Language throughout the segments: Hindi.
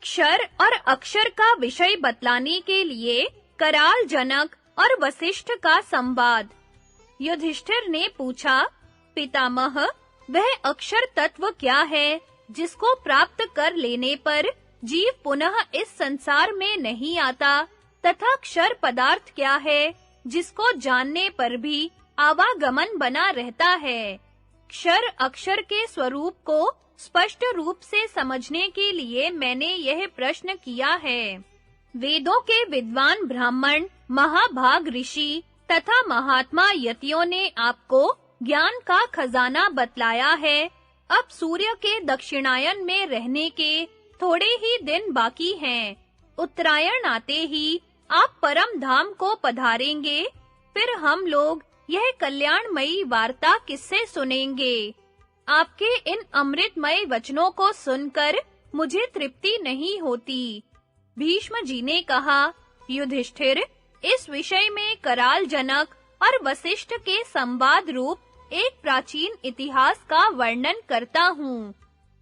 क्षर और अक्षर का विषय बतलाने के लिए कराल जनक और वशिष्ठ का संवाद। युधिष्ठिर ने पूछा, पितामह, वह अक्षर तत्व क्या है जिसको प्राप्त कर लेने पर जीव पुनः इस संसार में नहीं आता, तथा क्षर पदार्थ क्या है जिसको जानने पर भी आवागमन बना रहता है? क्षर अक्षर के स्वरूप को स्पष्ट रूप से समझने के लिए मैंने यह प्रश्न किया है। वेदों के विद्वान ब्राह्मण, महाभाग ऋषि तथा महात्मा यतियों ने आपको ज्ञान का खजाना बतलाया है। अब सूर्य के दक्षिणायन में रहने के थोड़े ही दिन बाकी हैं। उत्तरायण आते ही आप परम धाम को पधारेंगे। फिर हम लोग यह कल्याणमयी वार्ता किससे सुनेंगे? आपके इन अमृतमय वचनों को सुनकर मुझे तृप्ति नहीं होती। भीष्म जी ने कहा, युधिष्ठिर, इस विषय में कराल जनक और वशिष्ठ के संवाद रूप एक प्राचीन इतिहास का वर्णन करता हूँ।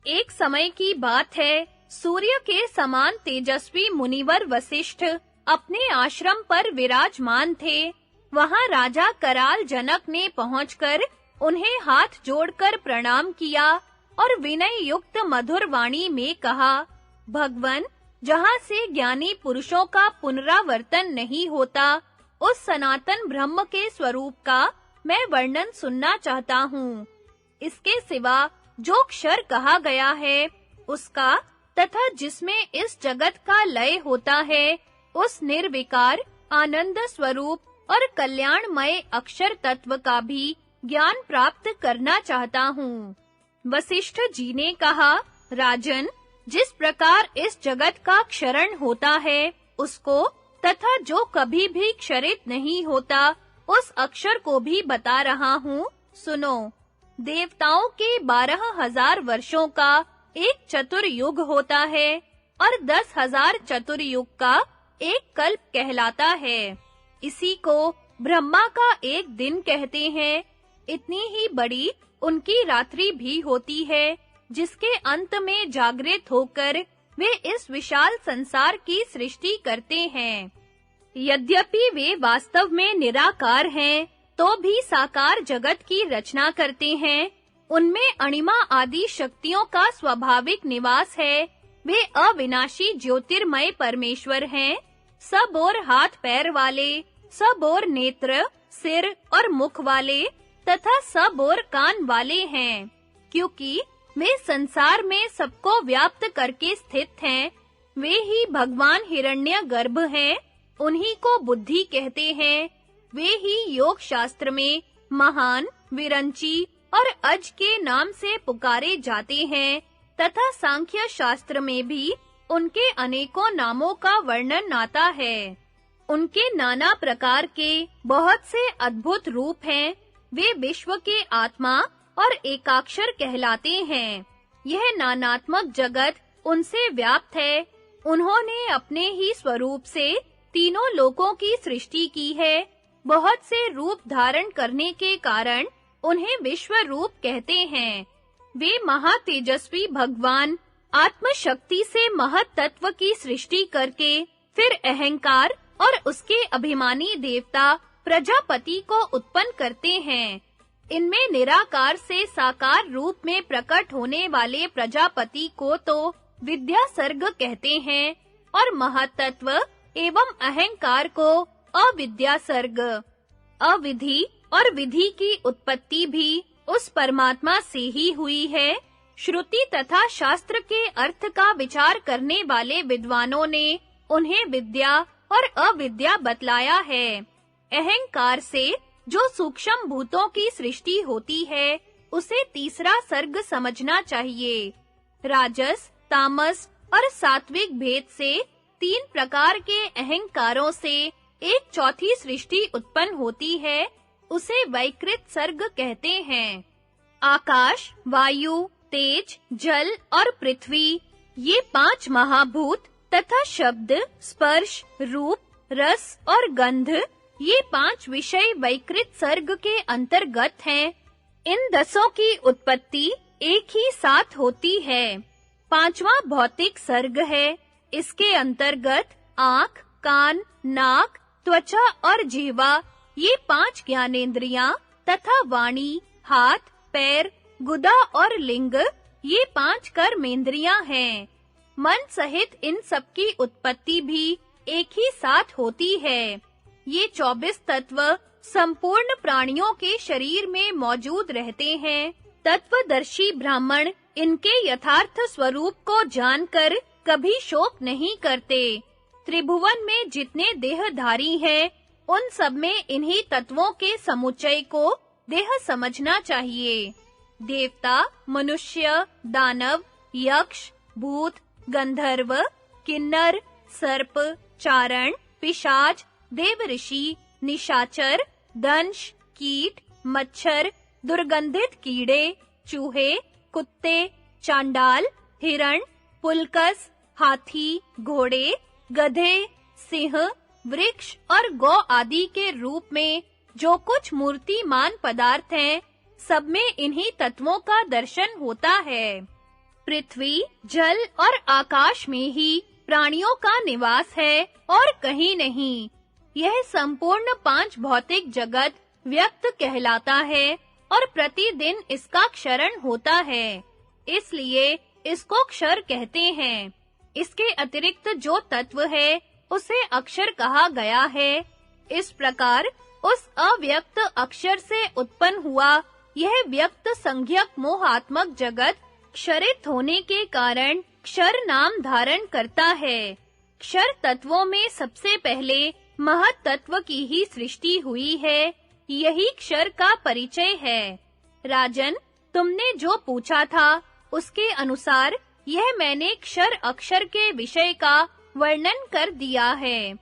एक समय की बात है, सूर्य के समान तेजस्वी मुनिवर वशिष्ठ अपने आश्रम पर विराजमान थे। वहां राजा कराल जनक ने पहुंचकर उन्हें हाथ जोड़कर प्रणाम किया और विनय युक्त मधुर वाणी में कहा, भगवन, जहां से ज्ञानी पुरुषों का पुनरावर्तन नहीं होता, उस सनातन ब्रह्म के स्वरूप का मैं वर्णन सुनना चाहता हूँ। इसके सिवा जो क्षर कहा गया है, उसका तथा जिसमें इस जगत का लय होता है, उस निर्विकार आनंद स्वरूप और कल्याणमय अक्षर तत्व का भी ज्ञान प्राप्त करना चाहता हूँ। वशिष्ठ जी ने कहा, राजन, जिस प्रकार इस जगत का क्षरण होता है, उसको तथा जो कभी भी क्षरित नहीं होता, उस अक्षर को भी बता रहा हूँ, सुनो। देवताओं के 12,000 वर्षों का एक चतुर्युग होता है और 10,000 चतुर्युग का एक कल्प कहलाता है। इसी को ब्रह्मा का एक दिन कहते हैं। इतनी ही बड़ी उनकी रात्रि भी होती है, जिसके अंत में जागृत होकर वे इस विशाल संसार की सृष्टि करते हैं। यद्यपि वे वास्तव में निराकार हैं, तो भी साकार जगत की रचना करते हैं। उनमें अणिमा आदि शक्तियों का स्वाभाविक निवास है। वे अविनाशी ज्योतिर्मय परमेश्वर हैं। सब ओर हाथ पैर वाले, सब ओर नेत्र, सिर और मुख वाले तथा सब ओर कान वाले हैं। क्योंकि वे संसार में सबको व्याप्त करके स्थित हैं। वे ही भगवान हिरण्यगर्भ हैं। उन्हीं को बुद्धि कहते हैं। वे ही योग शास्त्र में महान, विरंची और अज के नाम से पुकारे जाते हैं तथा सांख्य शास्त्र में भी उनके अनेकों नामों का वर्णन आता है। उनके नाना प्रकार के बहुत से अद्भुत रूप हैं। वे विश्व के आत्मा और एकाक्षर कहलाते हैं। यह नानात्मक जगत उनसे व्याप्त है। उन्होंने अपने ही स्वरूप से तीनों लोकों की सृष्टि की है। बहुत से रूप धारण करने के कारण उन्हें विश्व रूप कहते हैं। वे महातेजस्वी भगवान आत्म शक्ति से महत तत्व की सृष्टि करके फिर अहंकार और उसके अभिमानी देवता प्रजापति को उत्पन्न करते हैं। इनमें निराकार से साकार रूप में प्रकट होने वाले प्रजापति को तो विद्या सर्ग कहते हैं और महत्त्व एवं अहंकार को अविद्या सर्ग। अविधि और विधि की उत्पत्ति भी उस परमात्मा से ही हुई है। श्रुति तथा शास्त्र के अर्थ का विचार करने वाले विद्वानों ने उन्हें विद्या और अविद्या बतलाया है। अहंकार से जो सूक्ष्म भूतों की सृष्टि होती है, उसे तीसरा सर्ग समझना चाहिए। राजस, तामस और सात्विक भेद से 3 प्रकार के अहंकारों से एक चौथी सृष्टि उत्पन्न होती है। उसे वैकृत सर्ग कहते हैं। आकाश, वायु, तेज, जल और पृथ्वी, ये 5 महाभूत तथा शब्द, स्पर्श, रूप, रस और गंध, ये 5 विषय वैकृत सर्ग के अंतर्गत हैं। इन 10 की उत्पत्ति एक ही साथ होती है। 5वां भौतिक सर्ग है। इसके अंतर्गत आँख, कान, नाक, त्वचा और जिह्वा ये 5 ज्ञानेंद्रियां तथा वाणी, हाथ, पैर, गुदा और लिंग ये 5 कर्मेंद्रियां हैं। मन सहित इन सब की उत्पत्ति भी एक ही साथ होती है। ये 24 तत्व संपूर्ण प्राणियों के शरीर में मौजूद रहते हैं। तत्वदर्शी ब्राह्मण इनके यथार्थ स्वरूप को जानकर कभी शोक नहीं करते। त्रिभुवन में जितने देहधारी हैं, उन सब में इन्हीं तत्वों के समुच्चय को देह समझना चाहिए। देवता, मनुष्य, दानव, यक्ष, भूत, गंधर्व, किन्नर, सर्प, चारण, पिशाच, देवऋषि, निशाचर, दंश, कीट, मच्छर, दुर्गंधित कीड़े, चूहे, कुत्ते, चांडाल, हिरण, पुलकस, हाथी, घोड़े, गधे, सिंह, वृक्ष और गौ आदि के रूप में जो कुछ मूर्तिमान पदार्थ हैं, सब में इन्हीं तत्वों का दर्शन होता है। पृथ्वी, जल और आकाश में ही प्राणियों का निवास है और कहीं नहीं। यह संपूर्ण 5 भौतिक जगत व्यक्त कहलाता है और प्रतिदिन इसका क्षरण होता है, इसलिए इसको क्षर कहते हैं। इसके अतिरिक्त जो तत्व है, उसे अक्षर कहा गया है। इस प्रकार उस अव्यक्त अक्षर से उत्पन्न हुआ यह व्यक्त संज्ञक मोहात्मक जगत क्षरित होने के कारण क्षर नाम धारण करता है। क्षर तत्वों में सबसे पहले महत् तत्व की ही सृष्टि हुई है, यही क्षर का परिचय है। राजन, तुमने जो पूछा था, उसके अनुसार यह मैंने क्षर अक्षर के विषय का वर्णन कर दिया है।